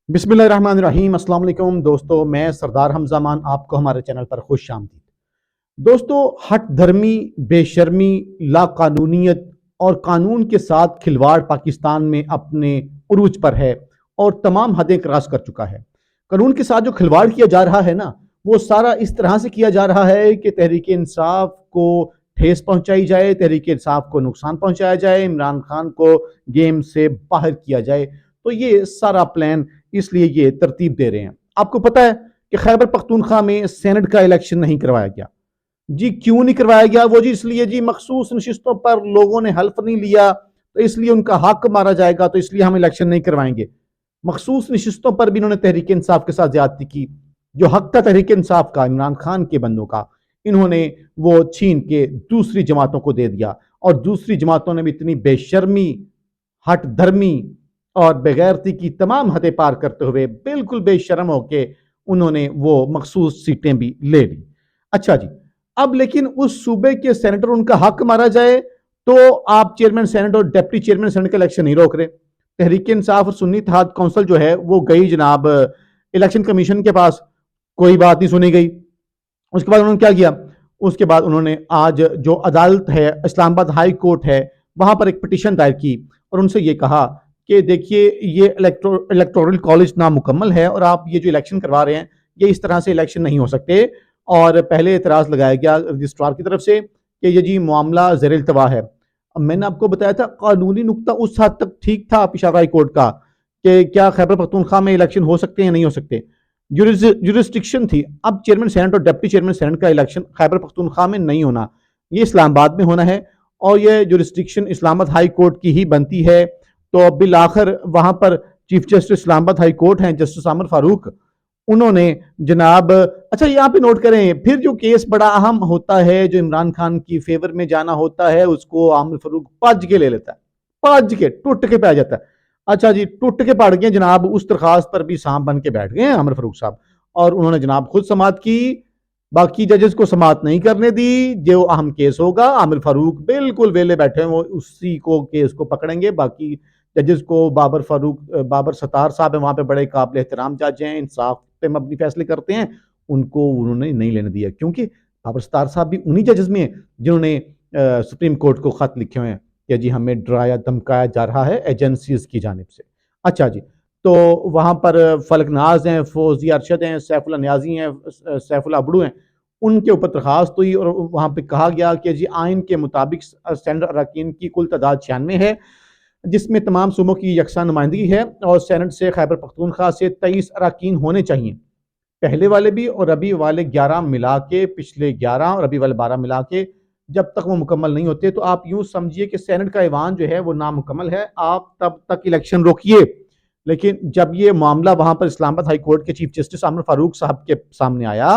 بسم اللہ الرحمن الرحیم۔ السلام علیکم دوستو، میں سردار حمزہ مان آپ کو ہمارے چینل پر خوش آمدید۔ دوستو، ہٹ دھرمی، بے شرمی، لا قانونیت اور قانون کے ساتھ کھلواڑ پاکستان میں اپنے عروج پر ہے اور تمام حدیں کراس کر چکا ہے۔ قانون کے ساتھ جو کھلواڑ کیا جا رہا ہے نا، وہ سارا اس طرح سے کیا جا رہا ہے کہ تحریک انصاف کو ٹھیس پہنچائی جائے، تحریک انصاف کو نقصان پہنچایا جائے، عمران خان کو گیم سے باہر کیا جائے۔ تو یہ سارا پلان اس لیے یہ ترتیب دے رہے ہیں۔ آپ کو پتا ہے کہ خیبر پختونخوا میں سینٹ کا الیکشن نہیں کروایا گیا۔ جی کیوں نہیں کروایا گیا؟ وہ جی اس لیے جی مخصوص نشستوں پر لوگوں نے حلف نہیں لیا تو اس لیے ان کا حق مارا جائے گا، تو اس لیے ہم الیکشن نہیں کروائیں گے۔ مخصوص نشستوں پر بھی انہوں نے تحریک انصاف کے ساتھ زیادتی کی۔ جو حق تھا تحریک انصاف کا، عمران خان کے بندوں کا، انہوں نے وہ چھین کے دوسری جماعتوں کو دے دیا، اور دوسری جماعتوں نے بھی اتنی بے شرمی، ہٹ دھرمی اور بغیرتی کی تمام حدیں پار کرتے ہوئے بالکل بے شرم ہو کے انہوں نے وہ مخصوص سیٹیں بھی لے لی۔ اچھا جی، اب لیکن اس صوبے کے سینیٹر ان کا حق مارا جائے تو آپ چیئرمین سینٹ اور ڈپٹی چیئرمین سینٹ کا الیکشن نہیں روک رہے۔ تحریک انصاف اور سنی اتحاد کونسل جو ہے وہ گئی جناب الیکشن کمیشن کے پاس، کوئی بات نہیں سنی گئی۔ اس کے بعد انہوں نے کیا کیا؟ اس کے بعد انہوں نے آج جو عدالت ہے، اسلام آباد ہائی کورٹ ہے، وہاں پر ایک پٹیشن دائر کی اور ان سے یہ کہا کہ دیکھیے یہ الیکٹورل کالج نامکمل ہے اور آپ یہ جو الیکشن کروا رہے ہیں یہ اس طرح سے الیکشن نہیں ہو سکتے۔ اور پہلے اعتراض لگایا گیا رجسٹرار کی طرف سے کہ یہ جی معاملہ زیر التوا ہے۔ اب میں نے آپ کو بتایا تھا قانونی نقطہ اس حد تک ٹھیک تھا پشاور ہائی کورٹ کا کہ کیا خیبر پختونخوا میں الیکشن ہو سکتے ہیں یا نہیں ہو سکتے، جورسڈکشن تھی۔ اب چیئرمین سینٹ اور ڈپٹی چیئرمین سینٹ کا الیکشن خیبر پختونخوا میں نہیں ہونا، یہ اسلام آباد میں ہونا ہے، اور یہ جورسڈکشن اسلام آباد ہائی کورٹ کی ہی بنتی ہے۔ تو بالآخر وہاں پر چیف جسٹس اسلام آباد ہائی کورٹ ہیں جسٹس عامر فاروق، انہوں نے جناب اچھا یہاں پہ نوٹ کریں، پھر جو کیس بڑا اہم ہوتا ہے، جو عمران خان کی فیور میں جانا ہوتا ہے، اس کو عامر فاروق پج کے لے لیتا ہے، پج کے ٹوٹ کے پہ آ جاتا ہے۔ اچھا جی، ٹوٹ کے پڑ گئے جناب، اس درخواست پر بھی سام بن کے بیٹھ گئے ہیں عامر فاروق صاحب، اور انہوں نے جناب خود سماعت کی، باقی ججز کو سماعت نہیں کرنے دی۔ جو اہم کیس ہوگا عامر فاروق بالکل ویلے بیٹھے ہیں، وہ اسی کو کیس کو پکڑیں گے۔ باقی ججز کو بابر ستار صاحب ہیں، وہاں پہ بڑے قابل احترام جج ہیں، انصاف پہ مبنی فیصلے کرتے ہیں، ان کو انہوں نے نہیں لینے دیا، کیونکہ بابر ستار صاحب بھی انہی ججز میں ہیں جنہوں نے سپریم کورٹ کو خط لکھے ہوئے ہیں کہ جی ہمیں ڈرایا دھمکایا جا رہا ہے ایجنسیز کی جانب سے۔ اچھا جی، تو وہاں پر فلک ناز ہیں، فوزیہ ارشد ہیں، سیف اللہ نیازی ہیں، سیف اللہ ابڑو ہیں، ان کے اوپر درخواست ہوئی اور وہاں پہ کہا گیا کہ جی آئین کے مطابق سینٹ اراکین کی کل تعداد 96 ہے، جس میں تمام صوبوں کی یکساں نمائندگی ہے، اور سینٹ سے خیبر پختونخوا سے 23 اراکین ہونے چاہیے، پہلے والے بھی اور ابھی والے 11 ملا کے، پچھلے 11 اور ابھی والے 12 ملا کے، جب تک وہ مکمل نہیں ہوتے تو آپ یوں سمجھیے کہ سینٹ کا ایوان جو ہے وہ نامکمل ہے، آپ تب تک الیکشن روکیے۔ لیکن جب یہ معاملہ وہاں پر اسلام آباد ہائی کورٹ کے چیف جسٹس عامر فاروق صاحب کے سامنے آیا،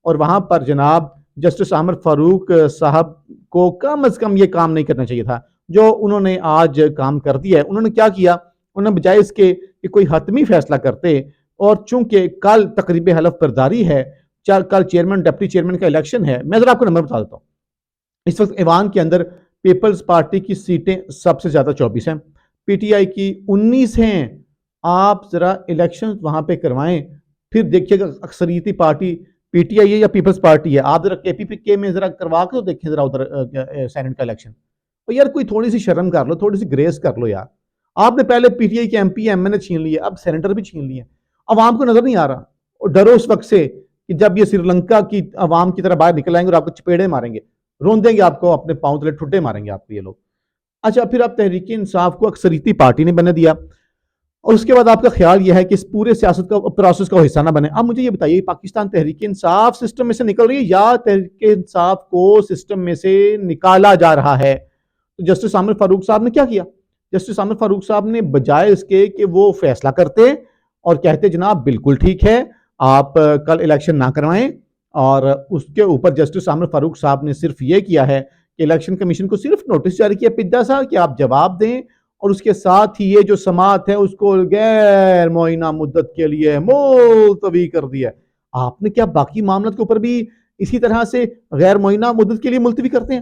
اور وہاں پر جناب جسٹس عامر فاروق صاحب کو کم از کم یہ کام نہیں کرنا چاہیے تھا جو انہوں نے آج کام کر دیا ہے۔ انہوں نے کیا کیا؟ انہوں نے بجائے اس کے کہ کوئی حتمی فیصلہ کرتے، اور چونکہ کل تقریب حلف برداری ہے، کل چیئرمین ڈپٹی چیئرمین کا الیکشن ہے، میں ذرا آپ کو نمبر بتا دیتا ہوں۔ اس وقت ایوان کے اندر پیپلز پارٹی کی سیٹیں سب سے زیادہ 24 ہیں، پی ٹی آئی کی 19 ہیں۔ آپ ذرا الیکشن وہاں پہ کروائیں، پھر دیکھیے گا اکثریتی پارٹی پی ٹی آئی ہے یا پیپلز پارٹی ہے، آپ ذرا کے پی پی کے میں ذرا کروا کے دیکھیں ذرا ادھر سینٹ کا الیکشن۔ اور یار کوئی تھوڑی سی شرم کر لو، تھوڑی سی گریس کر لو یار۔ آپ نے پہلے پی ٹی آئی کے ایم پی ایم این اے چھین لیے، اب سینیٹر بھی چھین لیے، عوام کو نظر نہیں آ رہا، اور ڈرو اس وقت سے کہ جب یہ سری لنکا کی عوام کی طرح باہر نکل آئیں گے اور آپ کو چپیڑے ماریں گے، رون دیں گے آپ کو، اپنے پاؤں تلے ٹھڈے ماریں گے آپ کو یہ لوگ۔ اچھا، پھر آپ تحریک انصاف کو اکثریتی پارٹی نے بنا دیا، اور اس کے بعد آپ کا خیال یہ ہے کہ اس پورے سیاست کا پروسیس کا حصہ نہ بنے۔ اب مجھے یہ بتائیے، پاکستان تحریک انصاف سسٹم میں سے نکل رہی ہے یا تحریک انصاف کو سسٹم میں سے نکالا جا رہا ہے؟ تو جسٹس عامر فاروق صاحب نے کیا کیا؟ جسٹس عامر فاروق صاحب نے بجائے اس کے کہ وہ فیصلہ کرتے اور کہتے جناب بالکل ٹھیک ہے آپ کل الیکشن نہ کروائیں، اور اس کے اوپر جسٹس عامر فاروق صاحب نے صرف یہ کیا ہے کہ الیکشن کمیشن کو صرف نوٹس جاری کیا پدہ سا کہ آپ جواب دیں، اور اس کے ساتھ ہی یہ جو سماعت ہے اس کو غیر معینہ مدت کے لیے ملتوی کر دیا۔ آپ نے کیا باقی معاملات کے اوپر بھی اسی طرح سے غیر معینہ مدت کے لیے ملتوی کرتے ہیں،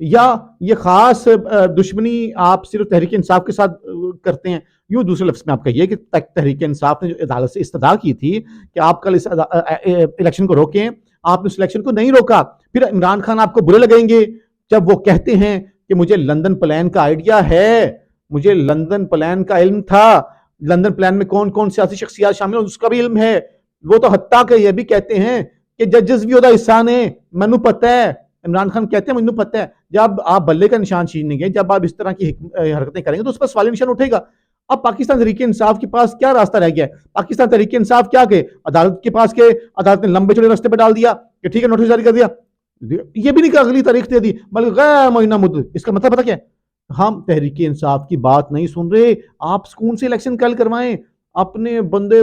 یا یہ خاص دشمنی آپ صرف تحریک انصاف کے ساتھ کرتے ہیں، یوں دوسرے لفظ میں آپ کہیے کہ تحریک انصاف نے جو عدالت سے استدعا کی تھی کہ آپ کل اس الیکشن کو روکیں، آپ نے اس الیکشن کو نہیں روکا، پھر عمران خان آپ کو برے لگیں گے جب وہ کہتے ہیں کہ مجھے لندن پلان کا آئیڈیا ہے، مجھے لندن پلان کا علم تھا، لندن پلان میں کون کون سیاسی شخصیات شامل ہیں اس کا بھی علم ہے۔ وہ تو حتیٰ کہ یہ بھی کہتے ہیں کہ ججز بھی ہوتا حصہ نے، مینو پتہ ہے۔ عمران خان کہتے ہیں مجھے پتہ ہے۔ جب آپ بلے کا نشان چھینیں گے، جب آپ اس طرح کی حرکتیں کریں گے تو اس پر سوالی نشان اٹھے گا۔ اب پاکستان تحریک انصاف کے پاس کیا راستہ رہ گیا ہے؟ پاکستان تحریک انصاف کیا کہ عدالت کے پاس کے عدالت نے لمبے چوڑے راستے پہ ڈال دیا کہ ٹھیک ہے نوٹس جاری کر دیا، یہ بھی نہیں کہ اگلی تاریخ دے دی بلکہ غیر معینہ مدت۔ اس کا مطلب پتہ کیا ہے؟ ہم تحریک انصاف کی بات نہیں سن رہے، آپ سکون سے الیکشن کل کروائیں، اپنے بندے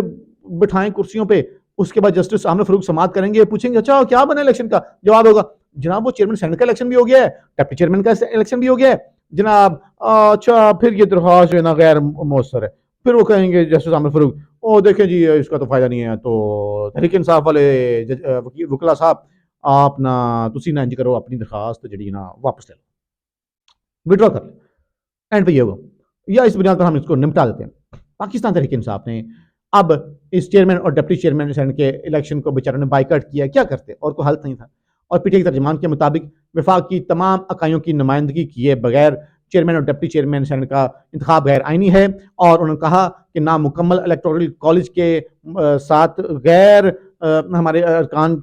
بٹھائیں کرسیوں پہ، اس کے بعد جسٹس عامر فاروق سماعت کریں گے، پوچھیں گے اچھا کیا بنا الیکشن کا؟ جواب ہوگا جناب وہ چیئرمین سینٹ کا الیکشن بھی ہو گیا ہے، ڈپٹی چیئرمین کا الیکشن بھی ہو گیا ہے جناب، اچھا پھر یہ درخواست جو ہے نا غیر مؤثر ہے۔ پھر وہ کہیں گے جسٹس عامر فاروق او دیکھیں جی اس کا تو فائدہ نہیں ہے، تو تحریک انصاف والے وکلا صاحب آپ نا تسی نا انج کرو اپنی درخواست جڑی نا واپس لے لو، وڈرا کر لیں، اینڈ پہ یہ ہوگا، یا اس بنیاد پر ہم اس کو نمٹا دیتے ہیں۔ پاکستان تحریک انصاف نے اب اس چیئرمین اور ڈپٹی چیئرمین سینٹ کے الیکشن کو بیچاروں نے بائیکاٹ کیا، کیا کرتے اور کوئی حل نہیں تھا، اور پی ٹی آئی کے ترجمان کے مطابق وفاق کی تمام اکائیوں کی نمائندگی کیے بغیر چیئرمین اور ڈپٹی چیئرمین سینٹ کا انتخاب غیر آئینی ہے، اور انہوں نے کہا کہ نامکمل الیکٹورل کالج کے ساتھ غیر ہمارے ارکان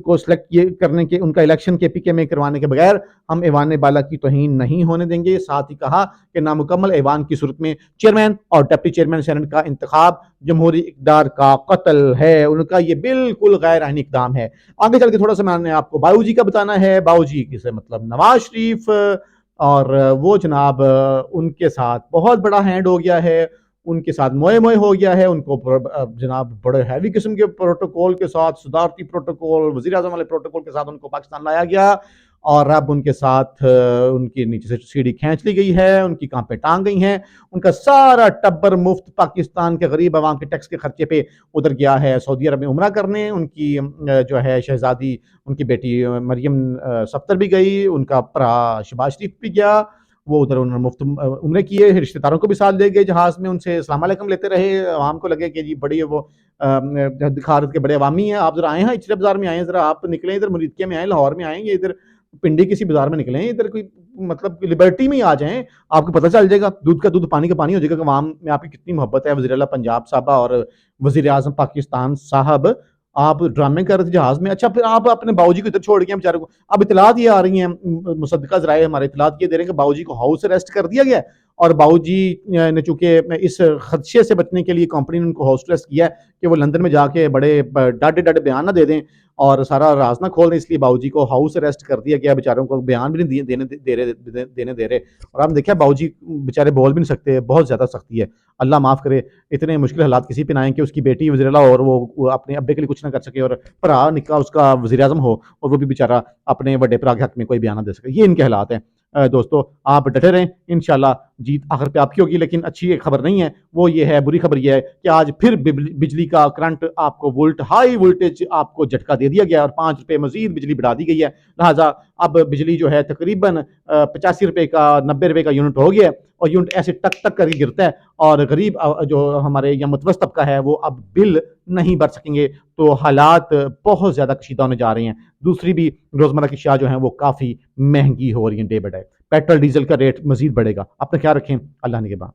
کو سلیکٹ کرنے کے ان کا الیکشن کے پی کے میں کروانے کے بغیر ہم ایوان بالا کی توہین نہیں ہونے دیں گے۔ ساتھ ہی کہا کہ نامکمل ایوان کی صورت میں چیئرمین اور ڈپٹی چیئرمین سینٹ کا انتخاب جمہوری اقدار کا قتل ہے، ان کا یہ بالکل غیر آئینی اقدام ہے۔ آگے چل کے تھوڑا سا میں نے آپ کو باؤ جی کا بتانا ہے۔ باؤ جی کسے مطلب نواز شریف، اور وہ جناب ان کے ساتھ بہت بڑا ہینڈ ہو گیا ہے، ان کے ساتھ موئے موئے ہو گیا ہے، ان کو جناب بڑے ہیوی قسم کے پروٹوکول کے ساتھ، صدارتی پروٹوکول، وزیر اعظم والے پروٹوکول کے ساتھ ان کو پاکستان لایا گیا، اور اب ان کے ساتھ ان کی نیچے سے سیڑھی کھینچ لی گئی ہے، ان کی کانپیں ٹانگ گئی ہیں، ان کا سارا ٹبر مفت پاکستان کے غریب عوام کے ٹیکس کے خرچے پہ ادھر گیا ہے سعودی عرب میں عمرہ کرنے۔ ان کی جو ہے شہزادی، ان کی بیٹی مریم سفتر بھی گئی، ان کا بھرا شہباز شریف بھی گیا، وہ ادھر انہوں نے مفت عمرے کیے، رشتہ داروں کو بھی ساتھ لے گئے جہاز میں، ان سے السلام علیکم لیتے رہے، عوام کو لگے کہ جی بڑی وہ دکھا رہے کے بڑے عوامی ہیں، آپ ذرا آئے ہیں اچرے بازار میں، آئے ہیں ذرا، آپ نکلیں ادھر مریدکیہ میں، آئیں لاہور میں، آئیں گے ادھر پنڈی کسی بازار میں نکلیں، ادھر کوئی مطلب لبرٹی میں ہی آ جائیں، آپ کو پتہ چل جائے گا، دودھ کا دودھ پانی کا پانی ہو جائے گا کہ عوام میں آپ کی کتنی محبت ہے۔ وزیر اعلیٰ پنجاب صاحبہ اور وزیر اعظم پاکستان صاحب، آپ ڈرامے کر رہے تھے جہاز میں، اچھا پھر آپ اپنے باؤ جی کو ادھر چھوڑ گئے بیچارے کو۔ اب اطلاعات یہ آ رہی ہیں، مصدقہ ذرائع ہمارے اطلاعات یہ دے رہے ہیں کہ باؤ جی کو ہاؤس اریسٹ کر دیا گیا ہے، اور باؤ جی نے چونکہ اس خدشے سے بچنے کے لیے کمپنی نے ان کو ہاؤس اریسٹ کیا ہے کہ وہ لندن میں جا کے بڑے ڈاڈے بیان نہ دے دیں اور سارا راز نہ کھول دیں، اس لیے باؤ جی کو ہاؤس اریسٹ کر دیا گیا، بیچاروں کو بیان بھی نہیں دینے دے رہے، اور ہم دیکھیں باؤ جی بیچارے بول بھی نہیں سکتے، بہت زیادہ سختی ہے، اللہ معاف کرے، اتنے مشکل حالات کسی پہ نہ آئیں کہ اس کی بیٹی وزیر اعلیٰ اور وہ اپنے ابے کے لیے کچھ نہ کر سکے، اور بھرا نکاح اس کا وزیر اعظم ہو اور وہ بھی بیچارہ اپنے بڑے بھرا کے حق میں کوئی بیان نہ دے سکے۔ یہ ان کے حالات ہیں۔ دوستو آپ ڈٹے رہیں، انشاءاللہ جیت آخر پہ آپ کی ہوگی، لیکن اچھی ایک خبر نہیں ہے، وہ یہ ہے، بری خبر یہ ہے کہ آج پھر بجلی کا کرنٹ آپ کو ہائی وولٹیج آپ کو جھٹکا دے دیا گیا، اور 5 روپے مزید بجلی بڑھا دی گئی ہے، لہٰذا اب بجلی جو ہے تقریباً 85 روپے کا 90 روپے کا یونٹ ہو گیا ہے، اور یونٹ ایسے ٹک ٹک کر کے گرتا ہے، اور غریب جو ہمارے یا متوسط طبقہ ہے وہ اب بل نہیں بھر سکیں گے، تو حالات بہت زیادہ کشیدہ ہونے جا رہے ہیں۔ دوسری بھی روزمرہ کی اشیاء جو ہیں وہ کافی مہنگی ہو رہی ہیں day by day, petrol diesel کا ریٹ مزید بڑھے گا۔ اپنا خیال رکھیں، اللہ نگہبان۔